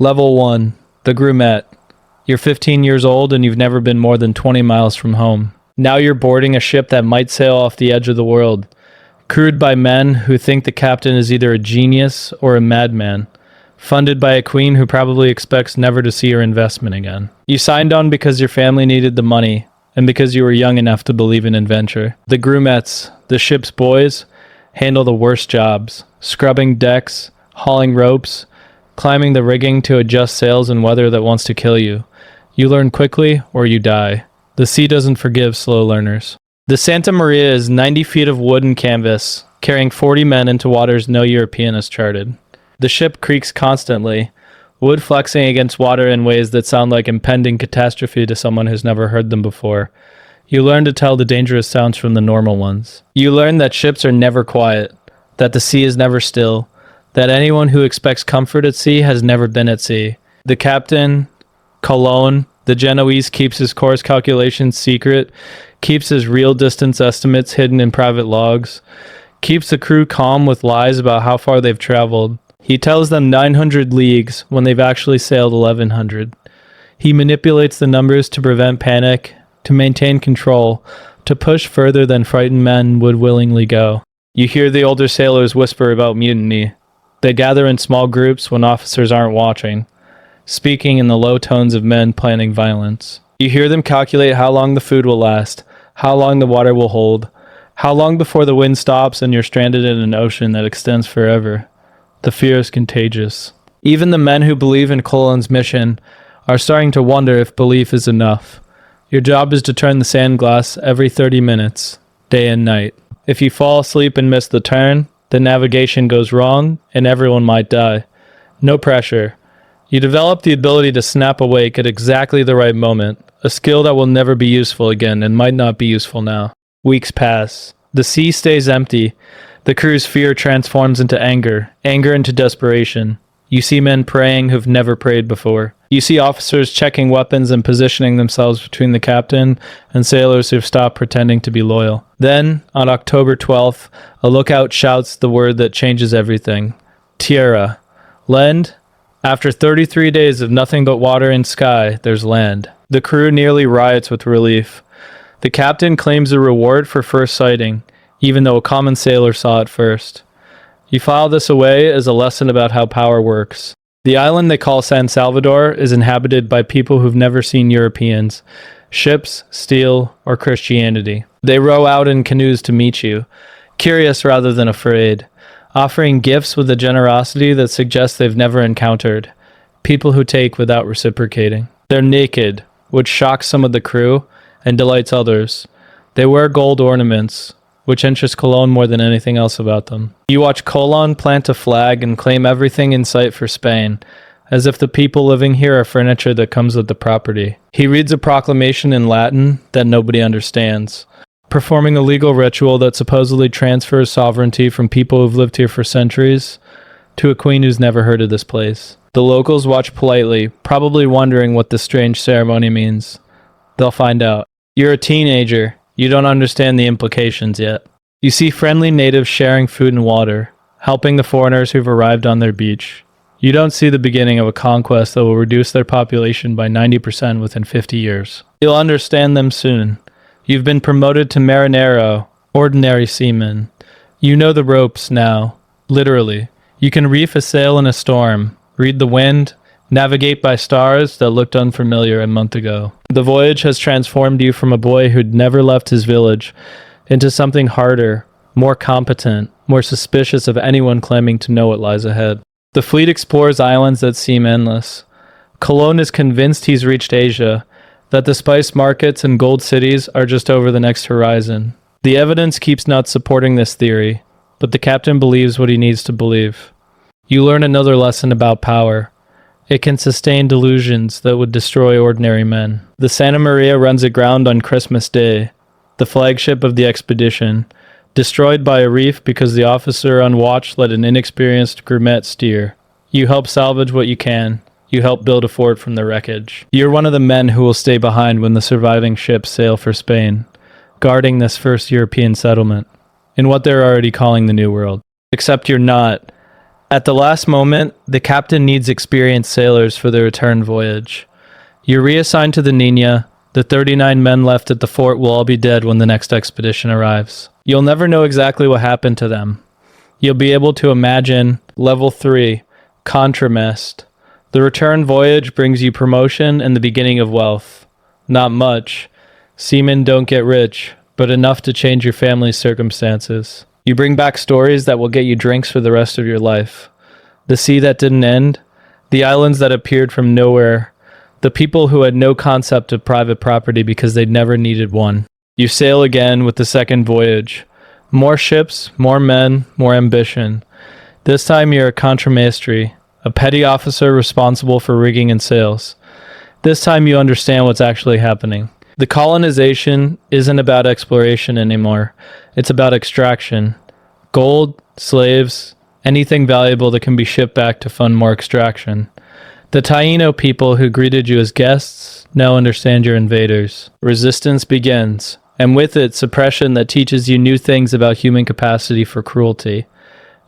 Level 1. The GRUMETE. You're 15 years old and you've never been more than 20 miles from home. Now you're boarding a ship that might sail off the edge of the world, crewed by men who think the captain is either a genius or a madman, funded by a queen who probably expects never to see her investment again. You signed on because your family needed the money, and because you were young enough to believe in adventure. The GRUMETES, the ship's boys, handle the worst jobs, scrubbing decks, hauling ropes, climbing the rigging to adjust sails in weather that wants to kill you. You learn quickly or you die. The sea doesn't forgive slow learners. The Santa Maria is 90 feet of wood and canvas, carrying 40 men into waters no European has charted. The ship creaks constantly, wood flexing against water in ways that sound like impending catastrophe to someone who's never heard them before. You learn to tell the dangerous sounds from the normal ones. You learn that ships are never quiet, that the sea is never still, that anyone who expects comfort at sea has never been at sea. The captain, Colon, the Genoese, keeps his course calculations secret, keeps his real distance estimates hidden in private logs, keeps the crew calm with lies about how far they've traveled. He tells them 900 leagues when they've actually sailed 1100. He manipulates the numbers to prevent panic, to maintain control, to push further than frightened men would willingly go. You hear the older sailors whisper about mutiny. They gather in small groups when officers aren't watching, speaking in the low tones of men planning violence. You hear them calculate how long the food will last, how long the water will hold, how long before the wind stops and you're stranded in an ocean that extends forever. The fear is contagious. Even the men who believe in Colon's mission are starting to wonder if belief is enough. Your job is to turn the sand glass every 30 minutes, day and night. If you fall asleep and miss the turn, the navigation goes wrong and everyone might die. No pressure. You develop the ability to snap awake at exactly the right moment, a skill that will never be useful again and might not be useful now. Weeks pass. The sea stays empty. The crew's fear transforms into anger, anger into desperation. You see men praying who've never prayed before. You see officers checking weapons and positioning themselves between the captain and sailors who've stopped pretending to be loyal. Then, on October 12th, a lookout shouts the word that changes everything. Tierra. Land? After 33 days of nothing but water and sky, there's land. The crew nearly riots with relief. The captain claims a reward for first sighting, even though a common sailor saw it first. You file this away as a lesson about how power works. The island they call San Salvador is inhabited by people who've never seen Europeans, ships, steel, or Christianity. They row out in canoes to meet you, curious rather than afraid, offering gifts with a generosity that suggests they've never encountered, people who take without reciprocating. They're naked, which shocks some of the crew and delights others. They wear gold ornaments, which interests Colon more than anything else about them. You watch Colon plant a flag and claim everything in sight for Spain, as if the people living here are furniture that comes with the property. He reads a proclamation in Latin that nobody understands, performing a legal ritual that supposedly transfers sovereignty from people who've lived here for centuries to a queen who's never heard of this place. The locals watch politely, probably wondering what this strange ceremony means. They'll find out. You're a teenager. You don't understand the implications yet. You see friendly natives sharing food and water, helping the foreigners who've arrived on their beach. You don't see the beginning of a conquest that will reduce their population by 90% within 50 years. You'll understand them soon. You've been promoted to marinero, ordinary seaman. You know the ropes now, literally. You can reef a sail in a storm, read the wind, navigate by stars that looked unfamiliar a month ago. The voyage has transformed you from a boy who'd never left his village into something harder, more competent, more suspicious of anyone claiming to know what lies ahead. The fleet explores islands that seem endless. Colon is convinced he's reached Asia, that the spice markets and gold cities are just over the next horizon. The evidence keeps not supporting this theory, but the captain believes what he needs to believe. You learn another lesson about power. It can sustain delusions that would destroy ordinary men. The Santa Maria runs aground on Christmas Day, the flagship of the expedition, destroyed by a reef because the officer on watch let an inexperienced GRUMETE steer. You help salvage what you can. You help build a fort from the wreckage. You're one of the men who will stay behind when the surviving ships sail for Spain, guarding this first European settlement, in what they're already calling the New World. Except you're not, At the last moment, the captain needs experienced sailors for the return voyage. You're reassigned to the Nina. The 39 men left at the fort will all be dead when the next expedition arrives. You'll never know exactly what happened to them. You'll be able to imagine Level 3, CONTRAMAESTRE. The return voyage brings you promotion and the beginning of wealth. Not much. Seamen don't get rich, but enough to change your family's circumstances. You bring back stories that will get you drinks for the rest of your life. The sea that didn't end, the islands that appeared from nowhere, the people who had no concept of private property because they'd never needed one. You sail again with the second voyage. More ships, more men, more ambition. This time you're a contramaestre, a petty officer responsible for rigging and sails. This time you understand what's actually happening. The colonization isn't about exploration anymore. It's about extraction. Gold, slaves, anything valuable that can be shipped back to fund more extraction. The Taino people who greeted you as guests now understand you're invaders. Resistance begins, and with it, suppression that teaches you new things about human capacity for cruelty.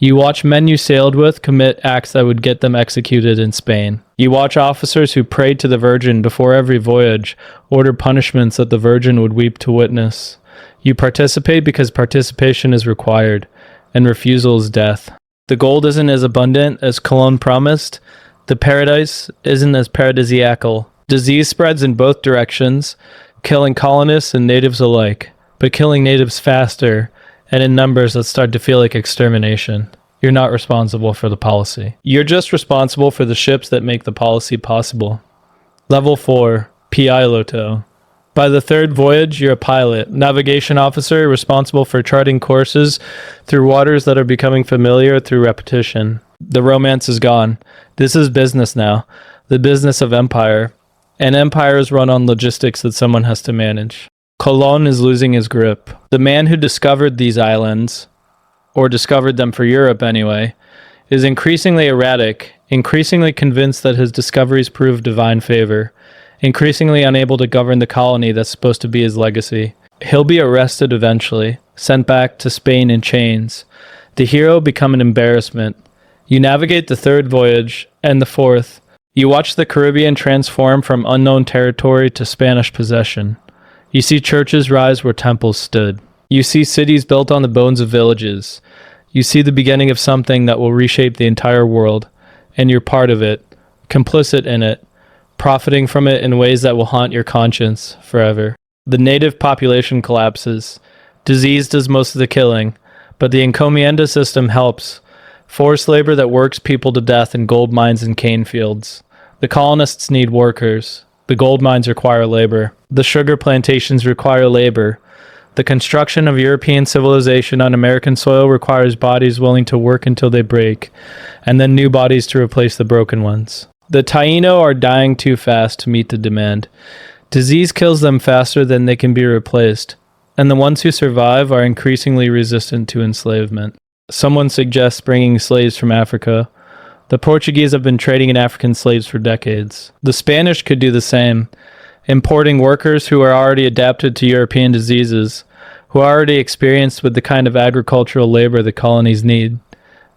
You watch men you sailed with commit acts that would get them executed in Spain. You watch officers who prayed to the Virgin before every voyage order punishments that the Virgin would weep to witness. You participate because participation is required, and refusal is death. The gold isn't as abundant as Colon promised. The paradise isn't as paradisiacal. Disease spreads in both directions, killing colonists and natives alike, but killing natives faster and in numbers that start to feel like extermination. You're not responsible for the policy. You're just responsible for the ships that make the policy possible. Level 4, PILOTO. By the third voyage, you're a pilot, navigation officer responsible for charting courses through waters that are becoming familiar through repetition. The romance is gone. This is business now, the business of empire. And empire is run on logistics that someone has to manage. Colon is losing his grip. The man who discovered these islands, or discovered them for Europe anyway, is increasingly erratic, increasingly convinced that his discoveries prove divine favor, increasingly unable to govern the colony that's supposed to be his legacy. He'll be arrested eventually, sent back to Spain in chains. The hero become an embarrassment. You navigate the third voyage, and the fourth. You watch the Caribbean transform from unknown territory to Spanish possession. You see churches rise where temples stood. You see cities built on the bones of villages. You see the beginning of something that will reshape the entire world, and you're part of it, complicit in it, profiting from it in ways that will haunt your conscience forever. The native population collapses. Disease does most of the killing, but the encomienda system helps. Forced labor that works people to death in gold mines and cane fields. The colonists need workers. The gold mines require labor. The sugar plantations require labor. The construction of European civilization on American soil requires bodies willing to work until they break, and then new bodies to replace the broken ones. The Taino are dying too fast to meet the demand. Disease kills them faster than they can be replaced, and the ones who survive are increasingly resistant to enslavement. Someone suggests bringing slaves from Africa. The Portuguese have been trading in African slaves for decades. The Spanish could do the same, importing workers who are already adapted to European diseases, who are already experienced with the kind of agricultural labor the colonies need.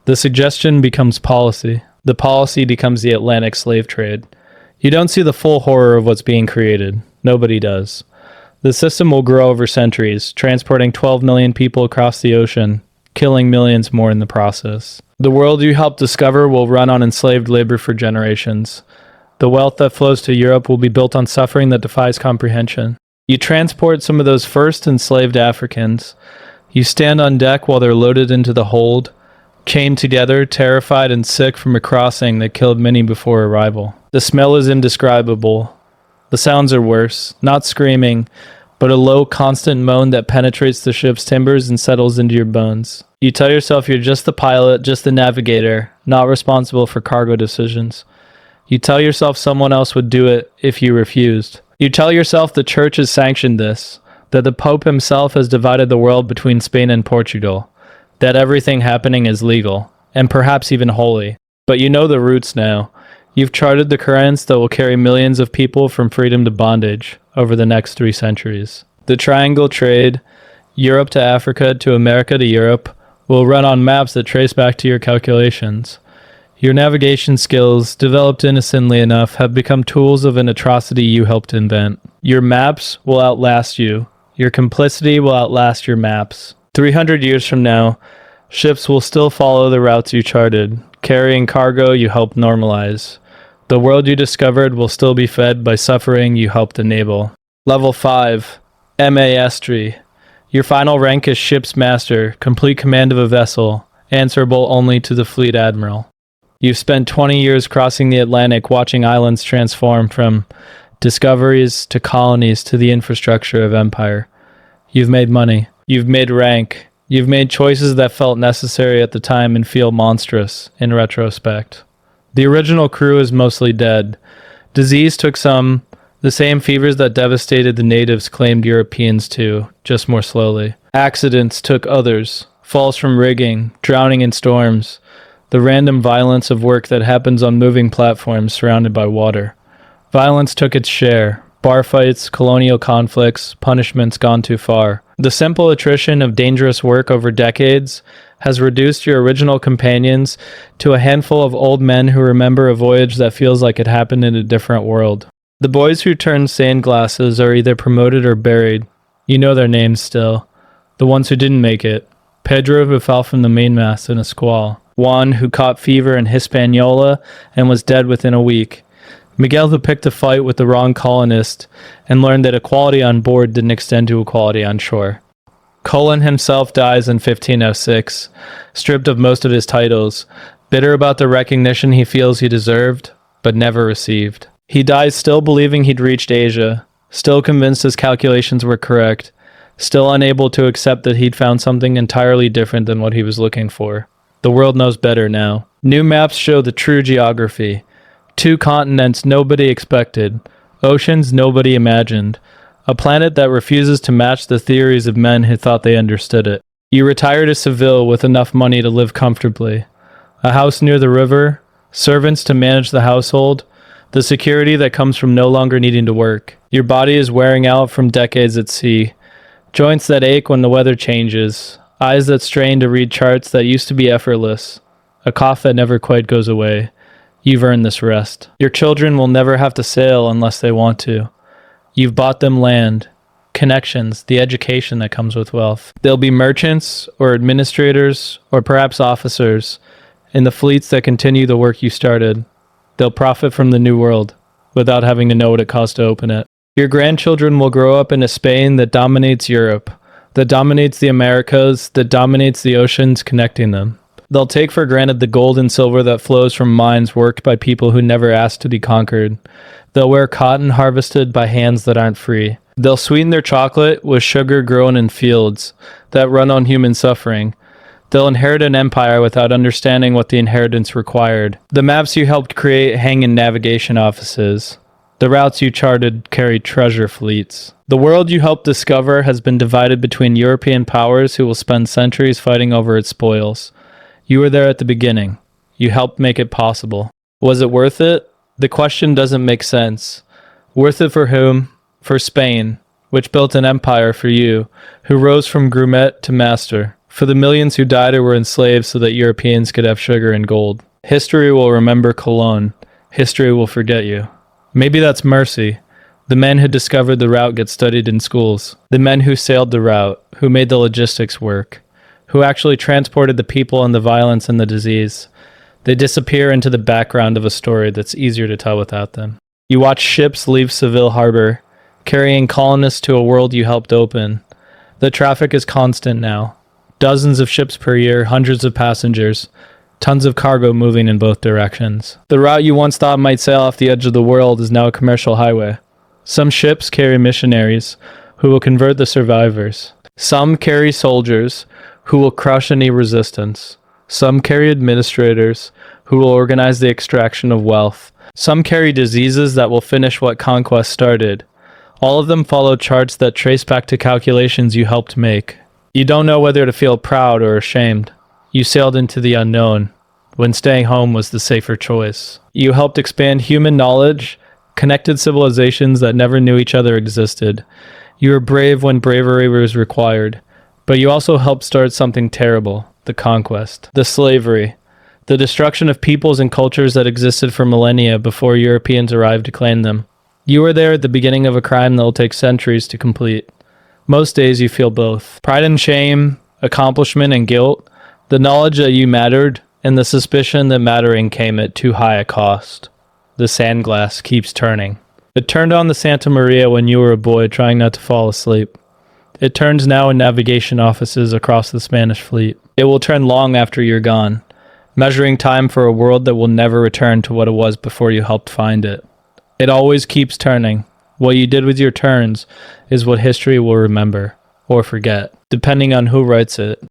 The suggestion becomes policy. The policy becomes the Atlantic slave trade. You don't see the full horror of what's being created. Nobody does. The system will grow over centuries, transporting 12 million people across the ocean, killing millions more in the process. The world you helped discover will run on enslaved labor for generations. The wealth that flows to Europe will be built on suffering that defies comprehension. You transport some of those first enslaved Africans. You stand on deck while they're loaded into the hold, chained together, terrified and sick from a crossing that killed many before arrival. The smell is indescribable. The sounds are worse, not screaming, but a low, constant moan that penetrates the ship's timbers and settles into your bones. You tell yourself you're just the pilot, just the navigator, not responsible for cargo decisions. You tell yourself someone else would do it if you refused. You tell yourself the church has sanctioned this, that the Pope himself has divided the world between Spain and Portugal, that everything happening is legal, and perhaps even holy. But you know the routes now. You've charted the currents that will carry millions of people from freedom to bondage over the next 3 centuries. The triangle trade, Europe to Africa to America to Europe, will run on maps that trace back to your calculations. Your navigation skills, developed innocently enough, have become tools of an atrocity you helped invent. Your maps will outlast you. Your complicity will outlast your maps. 300 years from now, ships will still follow the routes you charted, carrying cargo you helped normalize. The world you discovered will still be fed by suffering you helped enable. Level 5, MAESTRE. Your final rank is Ship's Master, complete command of a vessel, answerable only to the Fleet Admiral. You've spent 20 years crossing the Atlantic watching islands transform from discoveries to colonies to the infrastructure of empire. You've made money. You've made rank. You've made choices that felt necessary at the time and feel monstrous in retrospect. The original crew is mostly dead. Disease took some. The same fevers that devastated the natives claimed Europeans too, just more slowly. Accidents took others. Falls from rigging, drowning in storms. The random violence of work that happens on moving platforms surrounded by water. Violence took its share. Bar fights, colonial conflicts, punishments gone too far. The simple attrition of dangerous work over decades has reduced your original companions to a handful of old men who remember a voyage that feels like it happened in a different world. The boys who turned sand glasses are either promoted or buried. You know their names still. The ones who didn't make it. Pedro, who fell from the mainmast in a squall. Juan, who caught fever in Hispaniola and was dead within a week. Miguel, who picked a fight with the wrong colonist and learned that equality on board didn't extend to equality on shore. Colin himself dies in 1506, stripped of most of his titles, bitter about the recognition he feels he deserved, but never received. He dies still believing he'd reached Asia, still convinced his calculations were correct, still unable to accept that he'd found something entirely different than what he was looking for. The world knows better now. New maps show the true geography. 2 continents nobody expected, oceans nobody imagined, a planet that refuses to match the theories of men who thought they understood it. You retire to Seville with enough money to live comfortably. A house near the river, servants to manage the household, the security that comes from no longer needing to work. Your body is wearing out from decades at sea. Joints that ache when the weather changes. Eyes that strain to read charts that used to be effortless. A cough that never quite goes away. You've earned this rest. Your children will never have to sail unless they want to. You've bought them land, connections, the education that comes with wealth. They'll be merchants or administrators or perhaps officers in the fleets that continue the work you started. They'll profit from the new world without having to know what it costs to open it. Your grandchildren will grow up in a Spain that dominates Europe, that dominates the Americas, that dominates the oceans connecting them. They'll take for granted the gold and silver that flows from mines worked by people who never asked to be conquered. They'll wear cotton harvested by hands that aren't free. They'll sweeten their chocolate with sugar grown in fields that run on human suffering. They'll inherit an empire without understanding what the inheritance required. The maps you helped create hang in navigation offices. The routes you charted carry treasure fleets. The world you helped discover has been divided between European powers who will spend centuries fighting over its spoils. You were there at the beginning. You helped make it possible. Was it worth it? The question doesn't make sense. Worth it for whom? For Spain, which built an empire for you, who rose from GRUMETE to master. For the millions who died or were enslaved so that Europeans could have sugar and gold. History will remember Cologne. History will forget you. Maybe that's mercy. The men who discovered the route get studied in schools. The men who sailed the route, who made the logistics work, who actually transported the people and the violence and the disease. They disappear into the background of a story that's easier to tell without them. You watch ships leave Seville harbor, carrying colonists to a world you helped open. The traffic is constant now. Dozens of ships per year, hundreds of passengers, tons of cargo moving in both directions. The route you once thought might sail off the edge of the world is now a commercial highway. Some ships carry missionaries who will convert the survivors. Some carry soldiers who will crush any resistance. Some carry administrators who will organize the extraction of wealth. Some carry diseases that will finish what conquest started. All of them follow charts that trace back to calculations you helped make. You don't know whether to feel proud or ashamed. You sailed into the unknown, when staying home was the safer choice. You helped expand human knowledge, connected civilizations that never knew each other existed. You were brave when bravery was required, but you also helped start something terrible, the conquest, the slavery. The destruction of peoples and cultures that existed for millennia before Europeans arrived to claim them. You are there at the beginning of a crime that will take centuries to complete. Most days you feel both. Pride and shame, accomplishment and guilt, the knowledge that you mattered, and the suspicion that mattering came at too high a cost. The sandglass keeps turning. It turned on the Santa Maria when you were a boy trying not to fall asleep. It turns now in navigation offices across the Spanish fleet. It will turn long after you're gone, measuring time for a world that will never return to what it was before you helped find it. It always keeps turning. What you did with your turns is what history will remember, or forget, depending on who writes it.